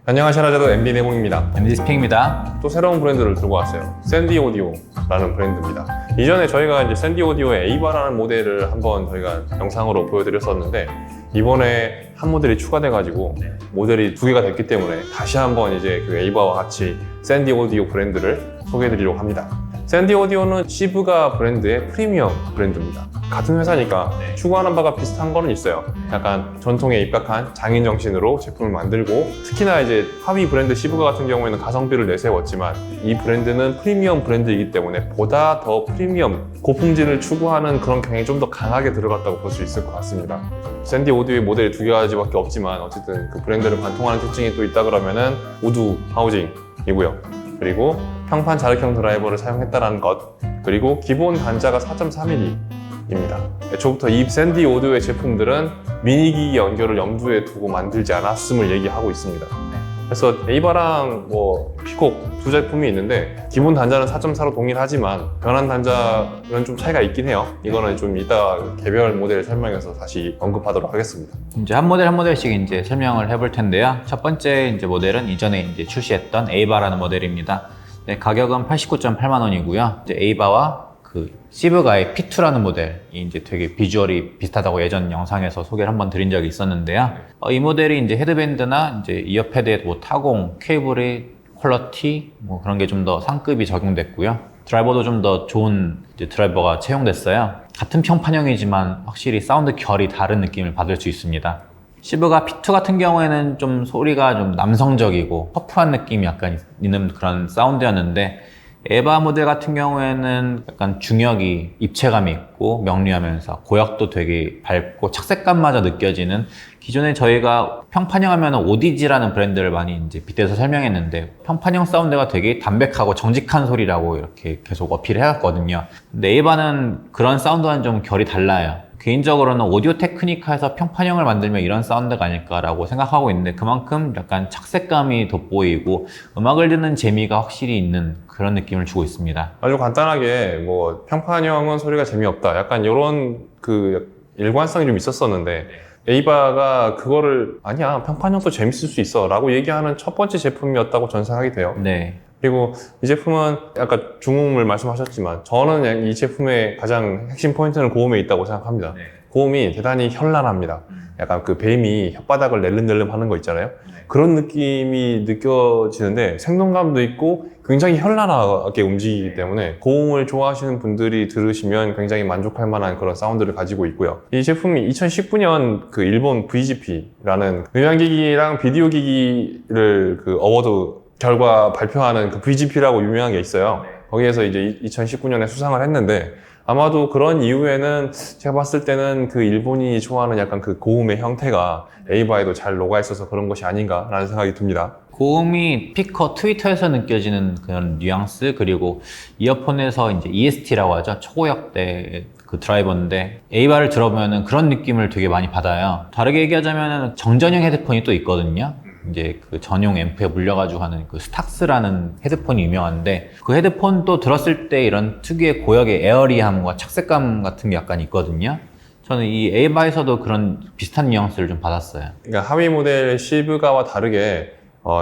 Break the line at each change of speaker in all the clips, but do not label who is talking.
안녕하세요. 라자도 MD 내공입니다.
MD 스핑입니다.
또 새로운 브랜드를 들고 왔어요. 샌디 오디오라는 브랜드입니다. 이전에 저희가 이제 샌디 오디오의 에이바라는 모델을 한번 저희가 영상으로 보여드렸었는데 이번에 한 모델이 추가돼가지고 모델이 2개가 됐기 때문에 다시 한번 이제 그 에이바와 같이 샌디 오디오 브랜드를 소개해드리려고 합니다. 샌디 오디오는 시브가 브랜드의 프리미엄 브랜드입니다. 같은 회사니까 추구하는 바가 비슷한 거는 있어요. 약간 전통에 입각한 장인 정신으로 제품을 만들고, 특히나 이제 하위 브랜드 시브가 같은 경우에는 가성비를 내세웠지만 이 브랜드는 프리미엄 브랜드이기 때문에 보다 더 프리미엄, 고품질을 추구하는 그런 경향이 좀 더 강하게 들어갔다고 볼 수 있을 것 같습니다. 샌디 오디오의 모델이 2가지밖에 없지만 어쨌든 그 브랜드를 관통하는 특징이 또 있다 그러면은 우드 하우징이고요. 그리고 평판 자력형 드라이버를 사용했다는 것, 그리고 기본 단자가 4.3mm입니다. 애초부터 이 샌디 오디오의 제품들은 미니기기 연결을 염두에 두고 만들지 않았음을 얘기하고 있습니다. 그래서 에이바랑 피콕 두 제품이 있는데 기본 단자는 4.4로 동일하지만 변환 단자는 좀 차이가 있긴 해요. 이거는 좀 이따 개별 모델 설명해서 다시 언급하도록 하겠습니다.
이제 한 모델씩 이제 설명을 해볼 텐데요. 첫 번째 이제 모델은 이전에 이제 출시했던 에이바라는 모델입니다. 네, 가격은 89.8만 원이고요. 이제 에이바와 그 시브가의 P2라는 모델이 이제 되게 비주얼이 비슷하다고 예전 영상에서 소개를 한번 드린 적이 있었는데요. 이 모델이 이제 헤드밴드나 이제 이어패드의 타공, 케이블의 퀄리티 그런 게 좀 더 상급이 적용됐고요. 드라이버도 좀 더 좋은 이제 드라이버가 채용됐어요. 같은 평판형이지만 확실히 사운드 결이 다른 느낌을 받을 수 있습니다. 시브가 P2 같은 경우에는 좀 소리가 좀 남성적이고 터프한 느낌이 약간 있는 그런 사운드였는데, 에바 모델 같은 경우에는 약간 중역이 입체감이 있고 명료하면서 고역도 되게 밝고 착색감마저 느껴지는, 기존에 저희가 평판형 하면 ODG라는 브랜드를 많이 이제 빗대서 설명했는데 평판형 사운드가 되게 담백하고 정직한 소리라고 이렇게 계속 어필을 해왔거든요. 근데 에바는 그런 사운드와는 좀 결이 달라요. 개인적으로는 오디오 테크니카에서 평판형을 만들면 이런 사운드가 아닐까라고 생각하고 있는데, 그만큼 약간 착색감이 돋보이고 음악을 듣는 재미가 확실히 있는 그런 느낌을 주고 있습니다.
아주 간단하게 평판형은 소리가 재미없다, 약간 이런 그 일관성이 좀 있었었는데 에이바가 그거를 아니야, 평판형도 재밌을 수 있어 라고 얘기하는 첫 번째 제품이었다고 저는 생각이 돼요.
네.
그리고 이 제품은 아까 중음을 말씀하셨지만 저는 이 제품의 가장 핵심 포인트는 고음에 있다고 생각합니다. 고음이 대단히 현란합니다. 약간 그 뱀이 혓바닥을 낼름낼름 하는 거 있잖아요. 그런 느낌이 느껴지는데 생동감도 있고 굉장히 현란하게 움직이기 때문에 고음을 좋아하시는 분들이 들으시면 굉장히 만족할 만한 그런 사운드를 가지고 있고요. 이 제품이 2019년 그 일본 VGP라는 음향기기랑 비디오 기기를 그 어워드 결과 발표하는 그 VGP라고 유명한 게 있어요. 거기에서 이제 2019년에 수상을 했는데, 아마도 그런 이유에는 제가 봤을 때는 그 일본이 좋아하는 약간 그 고음의 형태가 에이바에도 잘 녹아 있어서 그런 것이 아닌가라는 생각이 듭니다.
고음이 피커 트위터에서 느껴지는 그런 뉘앙스, 그리고 이어폰에서 이제 EST라고 하죠. 초고역대 그 드라이버인데 에이바를 들어보면은 그런 느낌을 되게 많이 받아요. 다르게 얘기하자면은 정전형 헤드폰이 또 있거든요. 이제 그 전용 앰프에 물려가지고 하는 그 스탁스라는 헤드폰이 유명한데, 그 헤드폰도 들었을 때 이런 특유의 고역의 에어리함과 착색감 같은 게 약간 있거든요. 저는 이 에이바에서도 그런 비슷한 뉘앙스를 좀 받았어요.
그러니까 하위 모델 시브가와 다르게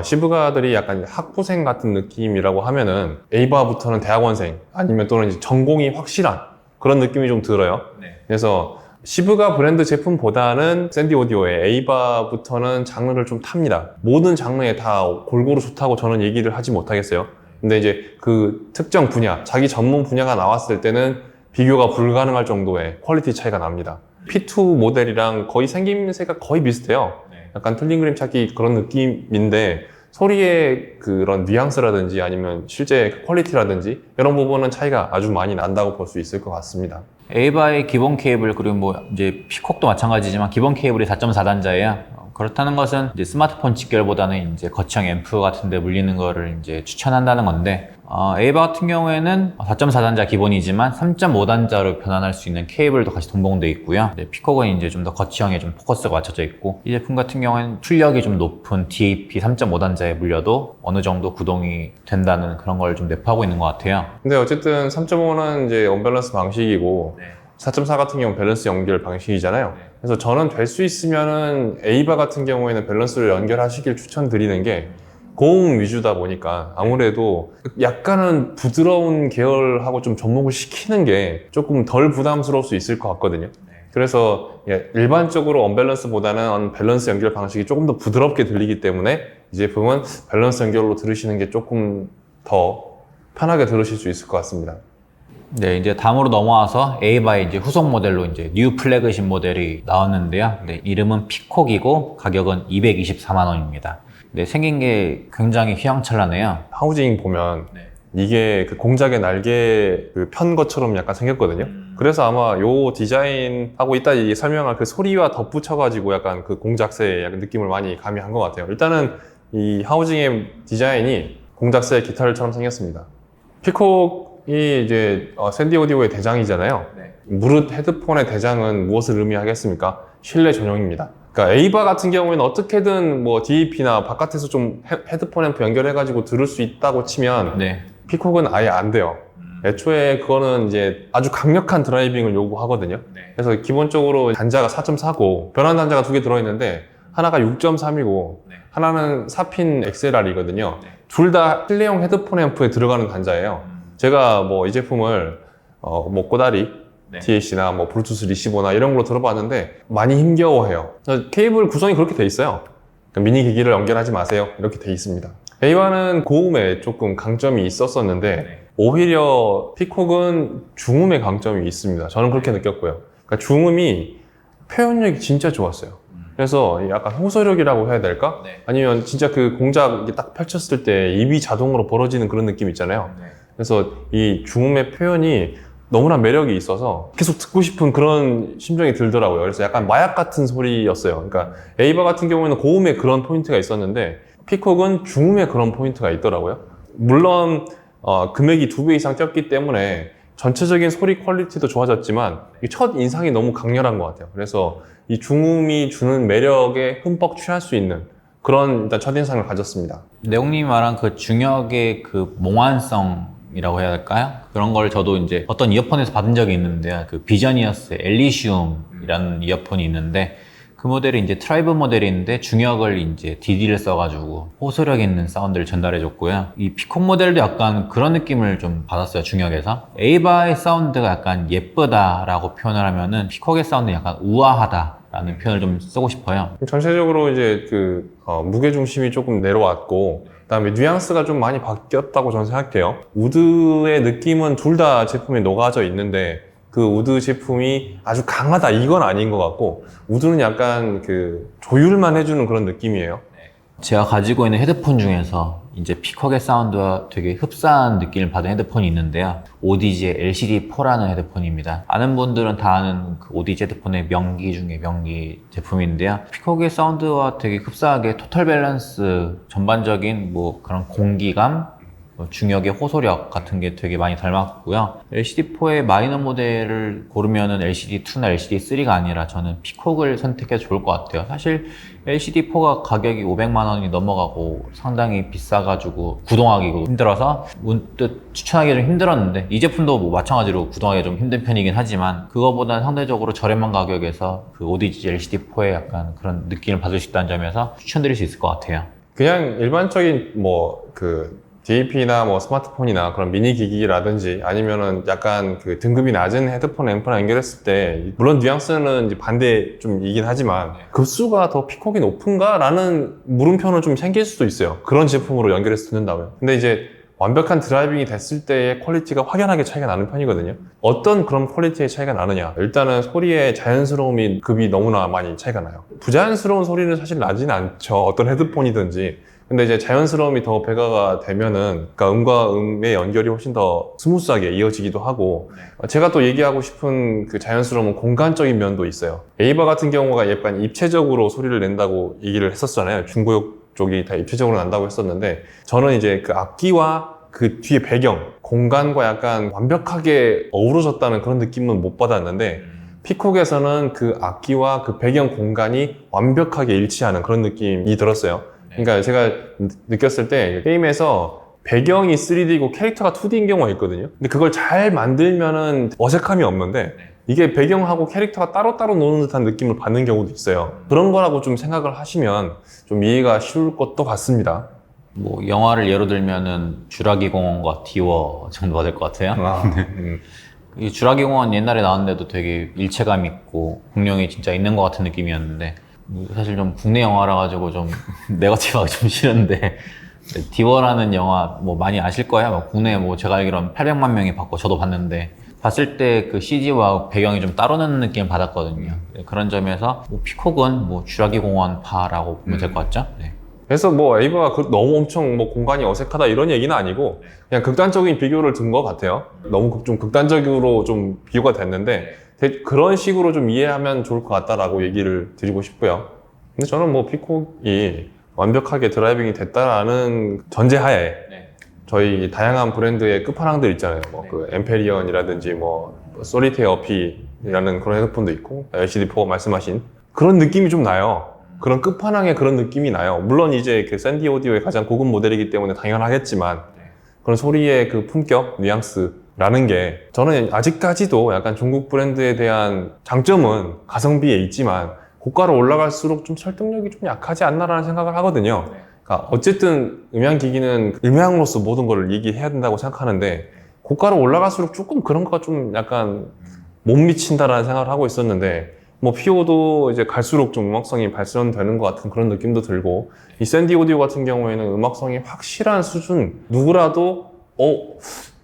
시브가들이 약간 학부생 같은 느낌이라고 하면은 에이바부터는 대학원생 아니면 또는 이제 전공이 확실한 그런 느낌이 좀 들어요. 그래서 시브가 브랜드 제품보다는 샌디 오디오의 에이바부터는 장르를 좀 탑니다. 모든 장르에 다 골고루 좋다고 저는 얘기를 하지 못하겠어요. 근데 이제 그 특정 분야, 자기 전문 분야가 나왔을 때는 비교가 불가능할 정도의 퀄리티 차이가 납니다. P2 모델이랑 거의 생김새가 거의 비슷해요. 약간 틀린 그림 찾기 그런 느낌인데 소리의 그런 뉘앙스라든지 아니면 실제 퀄리티라든지 이런 부분은 차이가 아주 많이 난다고 볼 수 있을 것 같습니다.
에이바의 기본 케이블, 그리고 이제 피콕도 마찬가지지만 기본 케이블이 4.4단자예요. 그렇다는 것은 이제 스마트폰 직결보다는 이제 거치형 앰프 같은 데 물리는 거를 이제 추천한다는 건데, 에이바 같은 경우에는 4.4단자 기본이지만 3.5단자로 변환할 수 있는 케이블도 같이 동봉되어 있고요. 피콕은 이제 좀 더 거치형에 좀 포커스가 맞춰져 있고, 이 제품 같은 경우에는 출력이 좀 높은 DAP 3.5단자에 물려도 어느 정도 구동이 된다는 그런 걸 좀 내포하고 있는 것 같아요.
근데 어쨌든 3.5는 이제 언밸런스 방식이고 4.4 같은 경우는 밸런스 연결 방식이잖아요. 그래서 저는 될 수 있으면은 에이바 같은 경우에는 밸런스를 연결하시길 추천드리는 게 고음 위주다 보니까 아무래도 약간은 부드러운 계열하고 좀 접목을 시키는 게 조금 덜 부담스러울 수 있을 것 같거든요. 그래서 일반적으로 언밸런스보다는 밸런스 연결 방식이 조금 더 부드럽게 들리기 때문에 이 제품은 밸런스 연결로 들으시는 게 조금 더 편하게 들으실 수 있을 것 같습니다.
네, 이제 다음으로 넘어와서 에이바의 이제 후속 모델로 이제 뉴 플래그십 모델이 나왔는데요. 네, 이름은 피콕이고 가격은 224만 원입니다. 네, 생긴 게 굉장히 휘황찬란해요.
하우징 보면 이게 그 공작의 날개 그 편 것처럼 약간 생겼거든요. 그래서 아마 요 디자인하고 이따 이 설명할 그 소리와 덧붙여가지고 약간 그 공작새의 약간 느낌을 많이 가미한 것 같아요. 일단은 이 하우징의 디자인이 공작새 기타를처럼 생겼습니다. 피콕이 이제 샌디 오디오의 대장이잖아요. 무릇 헤드폰의 대장은 무엇을 의미하겠습니까? 실내 전용입니다. 그러니까 에이바 같은 경우에는 어떻게든 뭐 DAP나 바깥에서 좀 헤드폰 앰프 연결해가지고 들을 수 있다고 치면
네.
피콕은 아예 안 돼요. 애초에 그거는 이제 아주 강력한 드라이빙을 요구하거든요. 그래서 기본적으로 단자가 4.4고 변환 단자가 두 개 들어있는데 하나가 6.3이고 하나는 4핀 XLR이거든요. 둘 다 실내용 헤드폰 앰프에 들어가는 단자예요. 제가 뭐 이 제품을 뭐 꼬다리 TAC나 뭐 블루투스 리시버나 이런 걸로 들어봤는데 많이 힘겨워해요. 케이블 구성이 그렇게 돼 있어요. 그러니까 미니 기기를 연결하지 마세요. 이렇게 돼 있습니다. A1은 고음에 조금 강점이 있었었는데 오히려 피콕은 중음에 강점이 있습니다. 저는 그렇게 느꼈고요. 그러니까 중음이 표현력이 진짜 좋았어요. 그래서 약간 호소력이라고 해야 될까? 아니면 진짜 그 공작 딱 펼쳤을 때 입이 자동으로 벌어지는 그런 느낌 있잖아요. 그래서 이 중음의 표현이 너무나 매력이 있어서 계속 듣고 싶은 그런 심정이 들더라고요. 그래서 약간 마약 같은 소리였어요. 그러니까 에이바 같은 경우에는 고음에 그런 포인트가 있었는데 피콕은 중음에 그런 포인트가 있더라고요. 물론 금액이 2배 이상 뛰었기 때문에 전체적인 소리 퀄리티도 좋아졌지만 첫 인상이 너무 강렬한 것 같아요. 그래서 이 중음이 주는 매력에 흠뻑 취할 수 있는 그런 일단 첫인상을 가졌습니다.
내용님이 말한 그 중역의 그 몽환성이라고 해야 할까요? 그런 걸 저도 이제 어떤 이어폰에서 받은 적이 있는데요. 그 비저니어스의 엘리시움이라는 이어폰이 있는데 그 모델이 이제 트라이브 모델인데 중역을 이제 DD를 써가지고 호소력 있는 사운드를 전달해줬고요. 이 피콕 모델도 약간 그런 느낌을 좀 받았어요, 중역에서. 에이바의 사운드가 약간 예쁘다라고 표현을 하면은 피콕의 사운드는 약간 우아하다라는 표현을 좀 쓰고 싶어요.
전체적으로 이제 그 무게 중심이 조금 내려왔고 그다음에 뉘앙스가 좀 많이 바뀌었다고 저는 생각해요. 우드의 느낌은 둘 다 제품에 녹아져 있는데 그 우드 제품이 아주 강하다 이건 아닌 것 같고 우드는 약간 그 조율만 해주는 그런 느낌이에요.
제가 가지고 있는 헤드폰 중에서 이제 피콕의 사운드와 되게 흡사한 느낌을 받은 헤드폰이 있는데요. 오디지의 LCD4라는 헤드폰입니다. 아는 분들은 다 아는 그 오디지 헤드폰의 명기 중에 명기 제품인데요. 피콕의 사운드와 되게 흡사하게 토탈 밸런스, 전반적인 뭐 그런 공기감, 중역의 호소력 같은 게 되게 많이 닮았고요. LCD4의 마이너 모델을 고르면은 LCD2나 LCD3가 아니라 저는 피콕을 선택해도 좋을 것 같아요. 사실 LCD4가 가격이 500만 원이 넘어가고 상당히 비싸가지고 구동하기 힘들어서 문득 추천하기 좀 힘들었는데 이 제품도 뭐 마찬가지로 구동하기 좀 힘든 편이긴 하지만 그거보다는 상대적으로 저렴한 가격에서 그 오디지 LCD4의 약간 그런 느낌을 받을 수 있다는 점에서 추천드릴 수 있을 것 같아요.
그냥 일반적인 뭐 그 DAP나 뭐 스마트폰이나 그런 미니 기기라든지 아니면은 약간 그 등급이 낮은 헤드폰 앰프랑 연결했을 때 물론 뉘앙스는 이제 반대 좀 이긴 하지만 급수가 더 피콕이 높은가? 라는 물음표는 좀 생길 수도 있어요. 그런 제품으로 연결해서 듣는다면. 근데 이제 완벽한 드라이빙이 됐을 때의 퀄리티가 확연하게 차이가 나는 편이거든요. 어떤 그런 퀄리티의 차이가 나느냐. 일단은 소리의 자연스러움이 급이 너무나 많이 차이가 나요. 부자연스러운 소리는 사실 나진 않죠. 어떤 헤드폰이든지. 근데 이제 자연스러움이 더 배가가 되면은, 그러니까 음과 음의 연결이 훨씬 더 스무스하게 이어지기도 하고, 제가 또 얘기하고 싶은 그 자연스러움은 공간적인 면도 있어요. 에이바 같은 경우가 약간 입체적으로 소리를 낸다고 얘기를 했었잖아요. 중고역 쪽이 다 입체적으로 난다고 했었는데, 저는 이제 그 악기와 그 뒤에 배경, 공간과 약간 완벽하게 어우러졌다는 그런 느낌은 못 받았는데, 피콕에서는 그 악기와 그 배경 공간이 완벽하게 일치하는 그런 느낌이 들었어요. 그러니까 제가 느꼈을 때 게임에서 배경이 3D고 캐릭터가 2D인 경우가 있거든요. 근데 그걸 잘 만들면은 어색함이 없는데 이게 배경하고 캐릭터가 따로따로 노는 듯한 느낌을 받는 경우도 있어요. 그런 거라고 좀 생각을 하시면 좀 이해가 쉬울 것도 같습니다.
뭐 영화를 예로 들면은 주라기 공원과 디워 정도가 될 것 같아요. 이 주라기 공원 옛날에 나왔는데도 되게 일체감 있고 공룡이 진짜 있는 것 같은 느낌이었는데 사실 좀 국내 영화라 가지고 좀 네거티브하기 좀 싫은데 디워라는 영화 뭐 많이 아실 거예요. 뭐 국내에 뭐 제가 알기로는 800만 명이 봤고 저도 봤는데 봤을 때 그 CG와 배경이 좀 따로 노는 느낌을 받았거든요. 그런 점에서 뭐 피콕은 뭐 주라기 공원파라고 보면 될 것 같죠? 네.
그래서 뭐 에이바가 너무 엄청 뭐 공간이 어색하다 이런 얘기는 아니고 그냥 극단적인 비교를 든 것 같아요. 너무 좀 극단적으로 좀 비교가 됐는데 그런 식으로 좀 이해하면 좋을 것 같다라고 얘기를 드리고 싶고요. 근데 저는 뭐 피콕이 완벽하게 드라이빙이 됐다라는 전제하에 저희 다양한 브랜드의 끝판왕들 있잖아요. 뭐 그 엠페리언이라든지 뭐 솔리테어 어피라는 그런 헤드폰도 있고 LCD4 말씀하신 그런 느낌이 좀 나요. 그런 끝판왕의 그런 느낌이 나요. 물론 이제 그 샌디 오디오의 가장 고급 모델이기 때문에 당연하겠지만 그런 소리의 그 품격, 뉘앙스라는 게 저는 아직까지도 약간 중국 브랜드에 대한 장점은 가성비에 있지만 고가로 올라갈수록 좀 설득력이 좀 약하지 않나라는 생각을 하거든요. 그러니까 어쨌든 음향기기는 음향으로서 모든 걸 얘기해야 된다고 생각하는데 고가로 올라갈수록 조금 그런 거가 좀 약간 못 미친다라는 생각을 하고 있었는데 뭐 피오도 이제 갈수록 좀 음악성이 발전되는 것 같은 그런 느낌도 들고 이 샌디 오디오 같은 경우에는 음악성이 확실한 수준 누구라도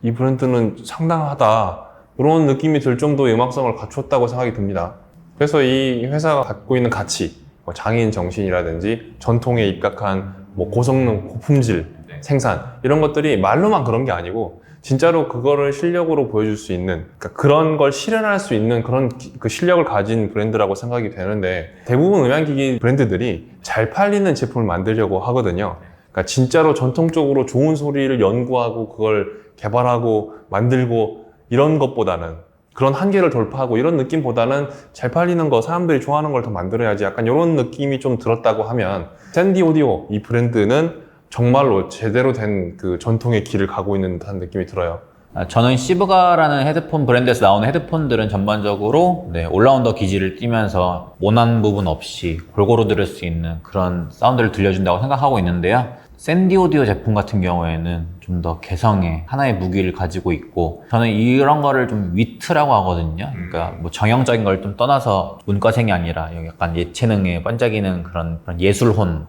이 브랜드는 상당하다 그런 느낌이 들 정도의 음악성을 갖췄다고 생각이 듭니다. 그래서 이 회사가 갖고 있는 가치 뭐 장인 정신이라든지 전통에 입각한 뭐 고성능, 고품질, 생산 이런 것들이 말로만 그런 게 아니고 진짜로 그거를 실력으로 보여줄 수 있는 그러니까 그런 걸 실현할 수 있는 그런 그 실력을 가진 브랜드라고 생각이 되는데 대부분 음향기기 브랜드들이 잘 팔리는 제품을 만들려고 하거든요. 그러니까 진짜로 전통적으로 좋은 소리를 연구하고 그걸 개발하고 만들고 이런 것보다는 그런 한계를 돌파하고 이런 느낌보다는 잘 팔리는 거 사람들이 좋아하는 걸 더 만들어야지 약간 이런 느낌이 좀 들었다고 하면 샌디 오디오 이 브랜드는 정말로 제대로 된 그 전통의 길을 가고 있는 듯한 느낌이 들어요.
저는 시브가라는 헤드폰 브랜드에서 나오는 헤드폰들은 전반적으로 올라운더 기질을 띠면서 모난 부분 없이 골고루 들을 수 있는 그런 사운드를 들려준다고 생각하고 있는데요. 샌디 오디오 제품 같은 경우에는 좀 더 개성의 하나의 무기를 가지고 있고 저는 이런 거를 좀 위트라고 하거든요. 그러니까 뭐 정형적인 걸 좀 떠나서 문과생이 아니라 약간 예체능에 반짝이는 그런 예술혼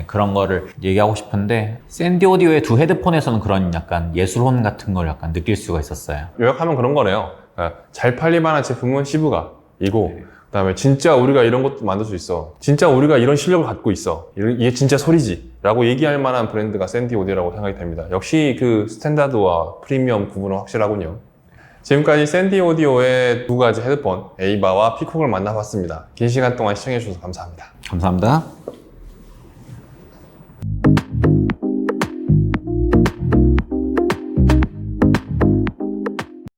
그런 거를 얘기하고 싶은데 샌디 오디오의 두 헤드폰에서는 그런 약간 예술혼 같은 걸 약간 느낄 수가 있었어요.
요약하면 그런 거네요. 그러니까 잘 팔릴 만한 제품은 시브가이고 그다음에 진짜 우리가 이런 것도 만들 수 있어. 진짜 우리가 이런 실력을 갖고 있어. 이게 진짜 소리지. 라고 얘기할 만한 브랜드가 샌디 오디오라고 생각이 됩니다. 역시 그 스탠다드와 프리미엄 구분은 확실하군요. 지금까지 샌디 오디오의 두 가지 헤드폰, 에이바와 피콕을 만나봤습니다. 긴 시간 동안 시청해주셔서 감사합니다.
감사합니다.